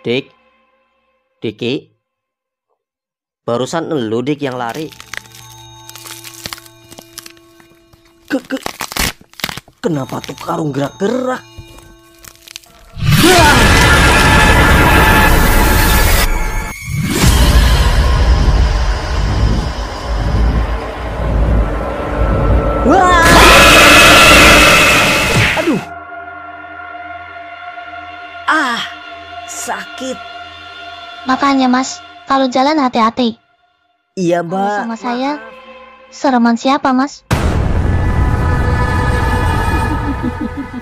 Dik, Diki, barusan elu Dik yang lari. Kenapa tuh karung gerak-gerak? Wah! Aduh. Sakit. Makanya Mas, kalau jalan hati-hati. Iya, Kalau Mbak. sama saya, sereman siapa Mas?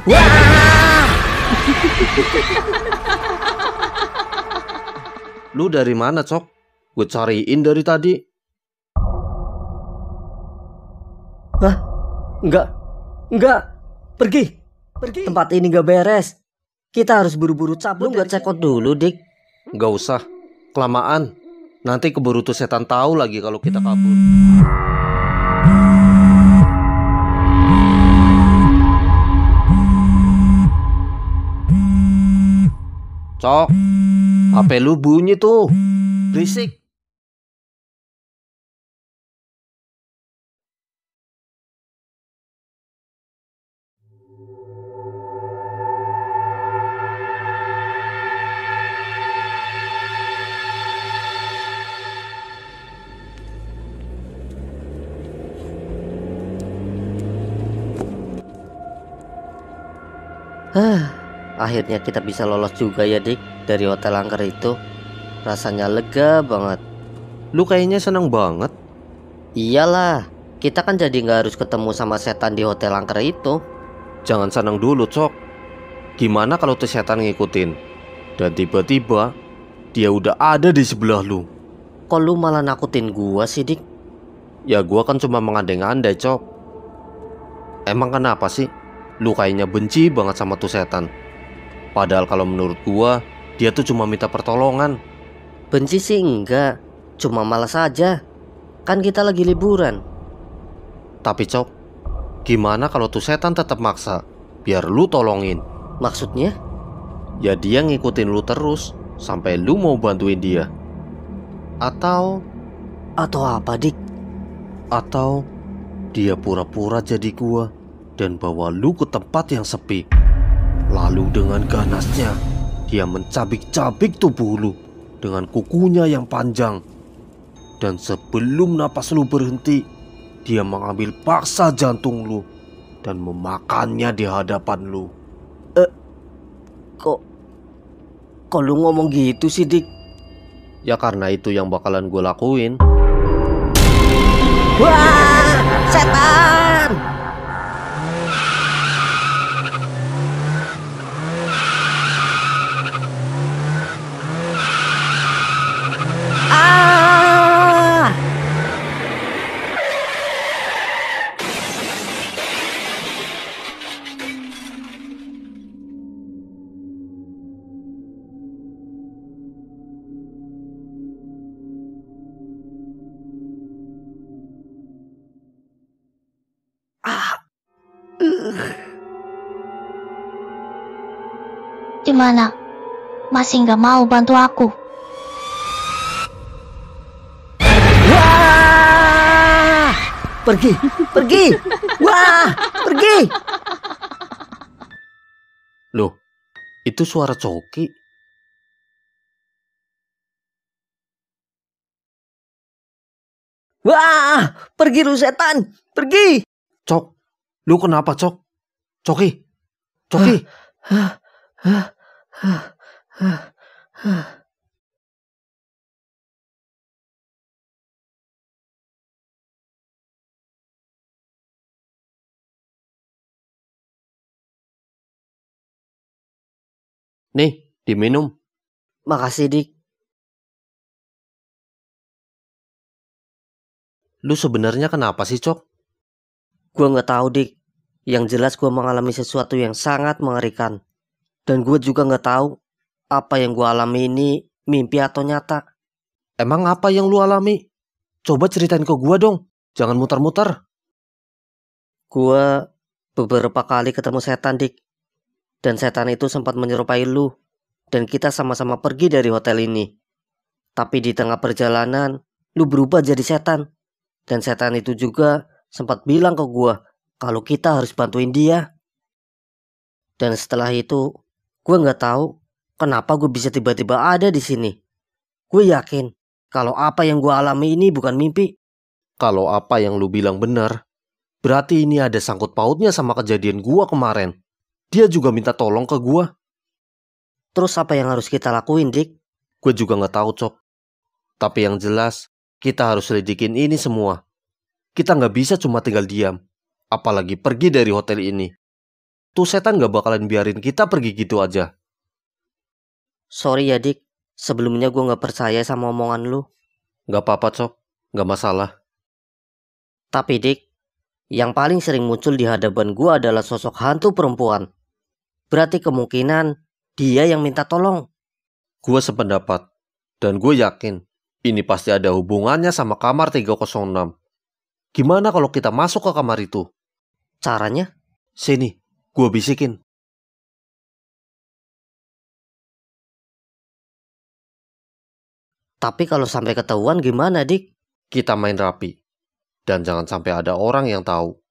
Wah! Lu dari mana, Cok? Gue cariin dari tadi. Hah? Enggak. Pergi. Tempat ini gak beres. Kita harus buru-buru cabut. Lu gak cekot dulu, Dik? Gak usah, kelamaan. Nanti keburu tuh setan tahu lagi kalau kita kabur. Cok, HP lu bunyi tuh. Berisik. Akhirnya kita bisa lolos juga ya, Dik, dari hotel angker itu. Rasanya lega banget. Lu kayaknya seneng banget. Iyalah, kita kan jadi gak harus ketemu sama setan di hotel angker itu. Jangan seneng dulu, Cok. Gimana kalau tuh setan ngikutin dan tiba-tiba dia udah ada di sebelah lu? Kok lu malah nakutin gua sih, Dik? Ya gua kan cuma mengandai-andai, Cok. Emang kenapa sih lu kayaknya benci banget sama tuh setan? Padahal kalau menurut gua, dia tuh cuma minta pertolongan. Benci sih enggak, cuma malas aja. Kan kita lagi liburan. Tapi Cok, gimana kalau tuh setan tetap maksa biar lu tolongin? Maksudnya? Ya dia ngikutin lu terus sampai lu mau bantuin dia. Atau apa, Dik? Atau dia pura-pura jadi gua dan bawa lu ke tempat yang sepi. Lalu dengan ganasnya dia mencabik-cabik tubuh lu dengan kukunya yang panjang. Dan sebelum napas lu berhenti, dia mengambil paksa jantung lu dan memakannya di hadapan lu. Kok lu ngomong gitu sih, Dik? Ya karena itu yang bakalan gue lakuin. Wah, setan! Ah! Gimana? Masih nggak mau bantu aku? Wah! Pergi! Wah! Pergi! Loh, itu suara Coki. Wah! Pergi lu setan! Pergi! Cok, lu kenapa, Cok? Coki. Nih, diminum. Makasih, Dik. Lu sebenarnya kenapa sih, Cok? Gua nggak tahu, Dik. Yang jelas gua mengalami sesuatu yang sangat mengerikan. Dan gue juga nggak tahu apa yang gue alami ini mimpi atau nyata. Emang apa yang lu alami? Coba ceritain ke gua dong. Jangan muter-muter. Gue beberapa kali ketemu setan, Dik. Dan setan itu sempat menyerupai lu. dan kita sama-sama pergi dari hotel ini. Tapi di tengah perjalanan, lu berubah jadi setan. Dan setan itu juga sempat bilang ke gua kalau kita harus bantuin dia. Dan setelah itu, gue nggak tahu kenapa gue bisa tiba-tiba ada di sini. Gue yakin kalau apa yang gue alami ini bukan mimpi. Kalau apa yang lu bilang benar, berarti ini ada sangkut pautnya sama kejadian gua kemarin. Dia juga minta tolong ke gua. Terus apa yang harus kita lakuin, Dik? Gue juga nggak tahu, Cok. Tapi yang jelas, kita harus selidikin ini semua. Kita nggak bisa cuma tinggal diam. Apalagi pergi dari hotel ini. Tuh setan nggak bakalan biarin kita pergi gitu aja. Sorry ya, Dik. Sebelumnya gue nggak percaya sama omongan lu. Nggak apa-apa, Cok. Nggak masalah. Tapi, Dik, yang paling sering muncul di hadapan gue adalah sosok hantu perempuan. Berarti kemungkinan dia yang minta tolong. Gue sependapat. Dan gue yakin ini pasti ada hubungannya sama kamar 306. Gimana kalau kita masuk ke kamar itu? Caranya? Sini, gue bisikin. Tapi kalau sampai ketahuan gimana, Dik? Kita main rapi. Dan jangan sampai ada orang yang tahu.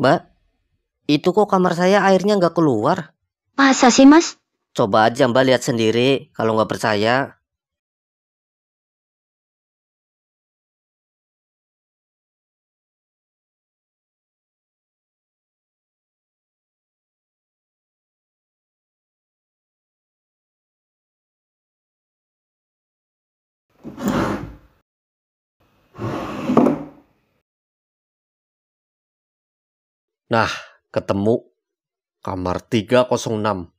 Mbak, itu kok kamar saya airnya nggak keluar? Masa sih, Mas? Coba aja Mbak lihat sendiri kalau nggak percaya. Nah, ketemu. Kamar 306.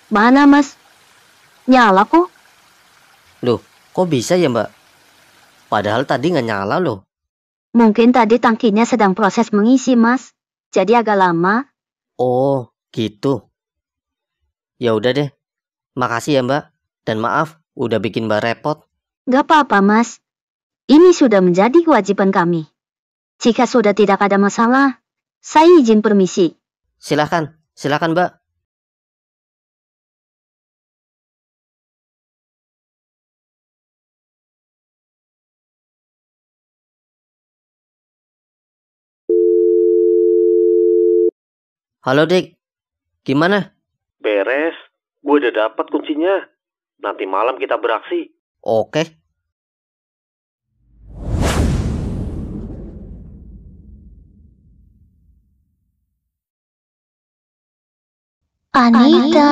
Mana, Mas? Nyala kok? Loh, kok bisa ya Mbak? Padahal tadi nggak nyala loh. Mungkin tadi tangkinya sedang proses mengisi, Mas. Jadi agak lama. Oh, gitu. Ya udah deh. Makasih ya Mbak. Dan maaf udah bikin Mbak repot. Gak apa-apa, Mas. Ini sudah menjadi kewajiban kami. Jika sudah tidak ada masalah, saya izin permisi. Silakan Mbak. Halo Dik, gimana? Beres. Gue udah dapat kuncinya. Nanti malam kita beraksi. Oke. Anita.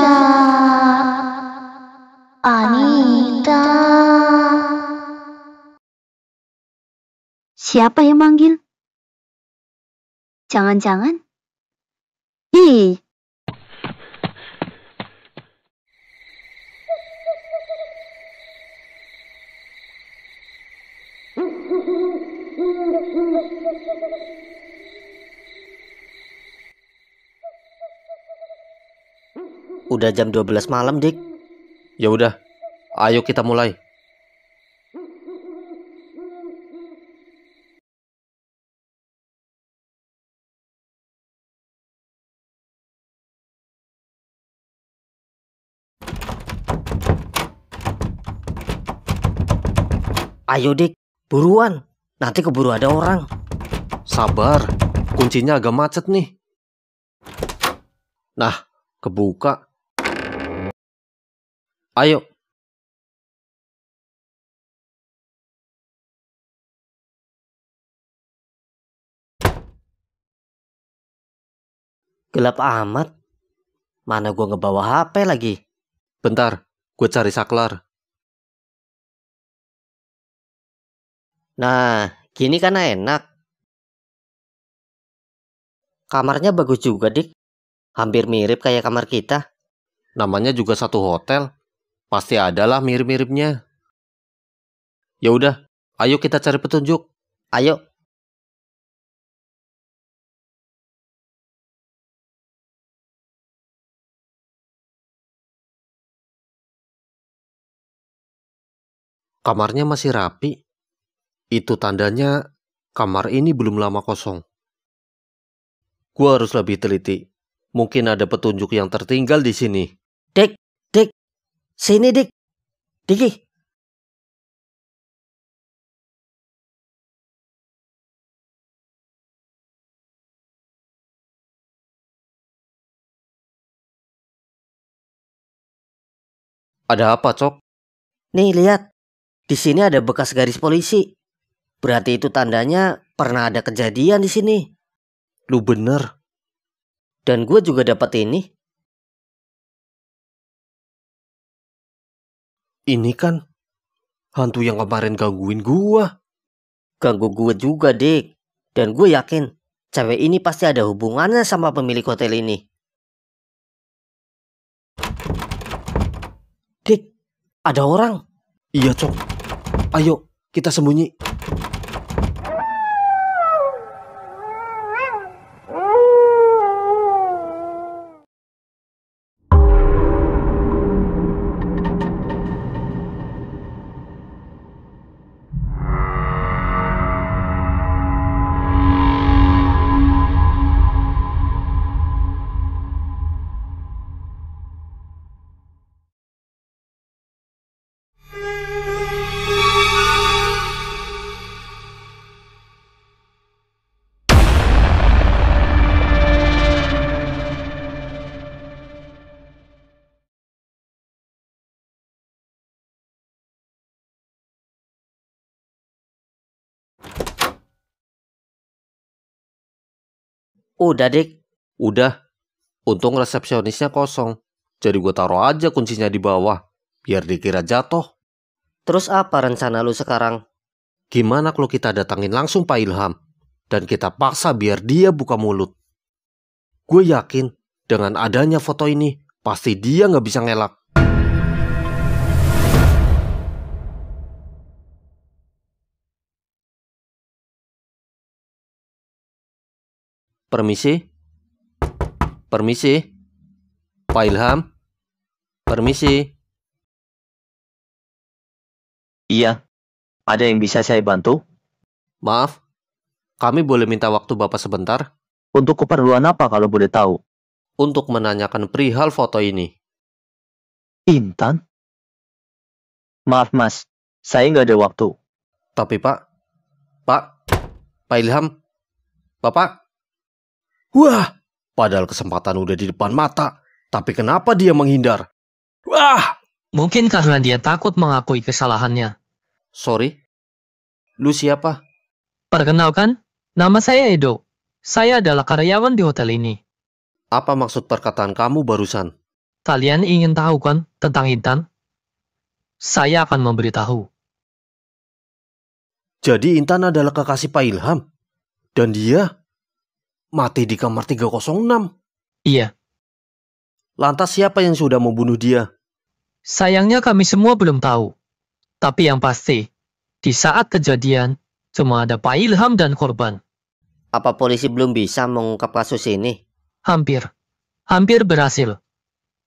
Anita. Siapa yang manggil? Jangan-jangan? Ih. Udah jam 12 malam Dik. Ya udah, ayo kita mulai. Ayo Dik, buruan. Nanti keburu ada orang. Sabar, kuncinya agak macet nih. Nah, kebuka. Ayo. Gelap amat. Mana gua ngebawa HP lagi. Bentar, gue cari saklar. Nah, gini kan enak. Kamarnya bagus juga, Dik. Hampir mirip kayak kamar kita. Namanya juga satu hotel. Pasti adalah mirip-miripnya. Ya udah, ayo kita cari petunjuk. Ayo. Kamarnya masih rapi. Itu tandanya kamar ini belum lama kosong. Gua harus lebih teliti. Mungkin ada petunjuk yang tertinggal di sini. Dik, Dik. Sini, Dik. Diki. Ada apa, Cok? Nih, lihat. Di sini ada bekas garis polisi. Berarti itu tandanya pernah ada kejadian di sini. Lu bener. Dan gue juga dapat ini. Ini kan hantu yang kemarin gangguin gua. Ganggu gue juga, Dik. Dan gue yakin cewek ini pasti ada hubungannya sama pemilik hotel ini. Dik, ada orang. Iya, Cok. Ayo, kita sembunyi. Udah, Dik. Udah. Untung resepsionisnya kosong. Jadi gue taruh aja kuncinya di bawah. Biar dikira jatuh. Terus apa rencana lu sekarang? Gimana kalau kita datangin langsung Pak Ilham? Dan kita paksa biar dia buka mulut. Gue yakin dengan adanya foto ini, pasti dia nggak bisa ngelak. Permisi? Permisi? Pak Ilham? Permisi? Iya, ada yang bisa saya bantu? Maaf, kami boleh minta waktu Bapak sebentar Untuk keperluan apa kalau boleh tahu? untuk menanyakan perihal foto ini. Intan? Maaf mas, saya nggak ada waktu. Tapi Pak Ilham, Bapak. Wah, padahal kesempatan udah di depan mata. Tapi kenapa dia menghindar? Wah, Mungkin karena dia takut mengakui kesalahannya. sorry. Lu siapa? Perkenalkan, nama saya Edo. Saya adalah karyawan di hotel ini. Apa maksud perkataan kamu barusan? Kalian ingin tahu kan tentang Intan? Saya akan memberitahu. Jadi Intan adalah kekasih Pak Ilham. Dan dia mati di kamar 306. Iya, Lantas siapa yang sudah membunuh dia? sayangnya kami semua belum tahu. Tapi yang pasti, di saat kejadian, cuma ada Pak Ilham dan korban. Apa polisi belum bisa mengungkap kasus ini? Hampir berhasil.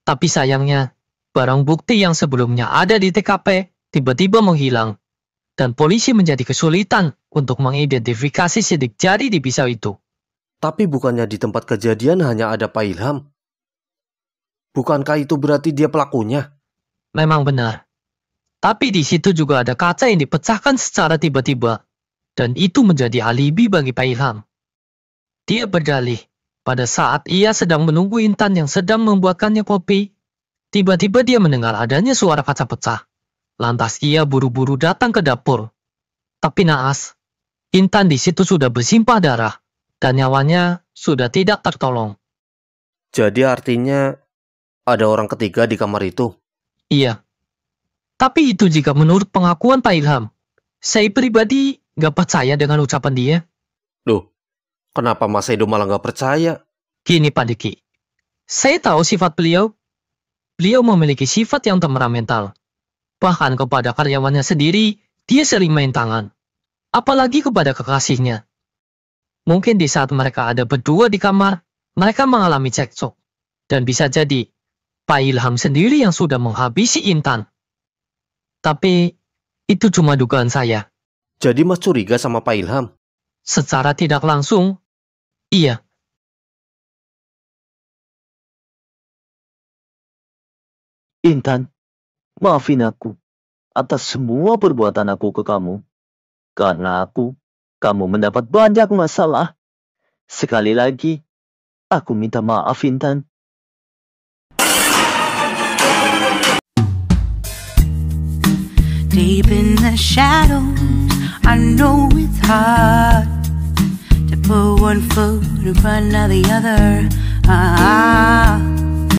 Tapi sayangnya, barang bukti yang sebelumnya ada di TKP tiba-tiba menghilang. Dan polisi menjadi kesulitan untuk mengidentifikasi sidik jari di pisau itu. Tapi bukannya di tempat kejadian hanya ada Pak Ilham? Bukankah itu berarti dia pelakunya? Memang benar. Tapi di situ juga ada kaca yang dipecahkan secara tiba-tiba. Dan itu menjadi alibi bagi Pak Ilham. Dia berdalih, pada saat ia sedang menunggu Intan yang sedang membuatkannya kopi, tiba-tiba dia mendengar adanya suara kaca pecah. Lantas ia buru-buru datang ke dapur. Tapi naas, Intan di situ sudah bersimpah darah, dan nyawanya sudah tidak tertolong. Jadi artinya ada orang ketiga di kamar itu. Iya. Tapi itu jika menurut pengakuan Pak Ilham. Saya pribadi gak percaya dengan ucapan dia. Loh, Kenapa Mas Edo malah nggak percaya? Gini Pak Diki, saya tahu sifat beliau. Beliau memiliki sifat yang temperamental. Bahkan kepada karyawannya sendiri, dia sering main tangan. Apalagi kepada kekasihnya. Mungkin di saat mereka ada berdua di kamar, mereka mengalami cekcok. Dan bisa jadi, Pak Ilham sendiri yang sudah menghabisi Intan. Tapi, itu cuma dugaan saya. Jadi Mas curiga sama Pak Ilham? Secara tidak langsung, iya. Intan, maafin aku atas semua perbuatan aku ke kamu. Karena kamu mendapat banyak masalah. Sekali lagi, aku minta maaf, Intan. Deep in the shadows, I know it's hard to put one foot in front of the other.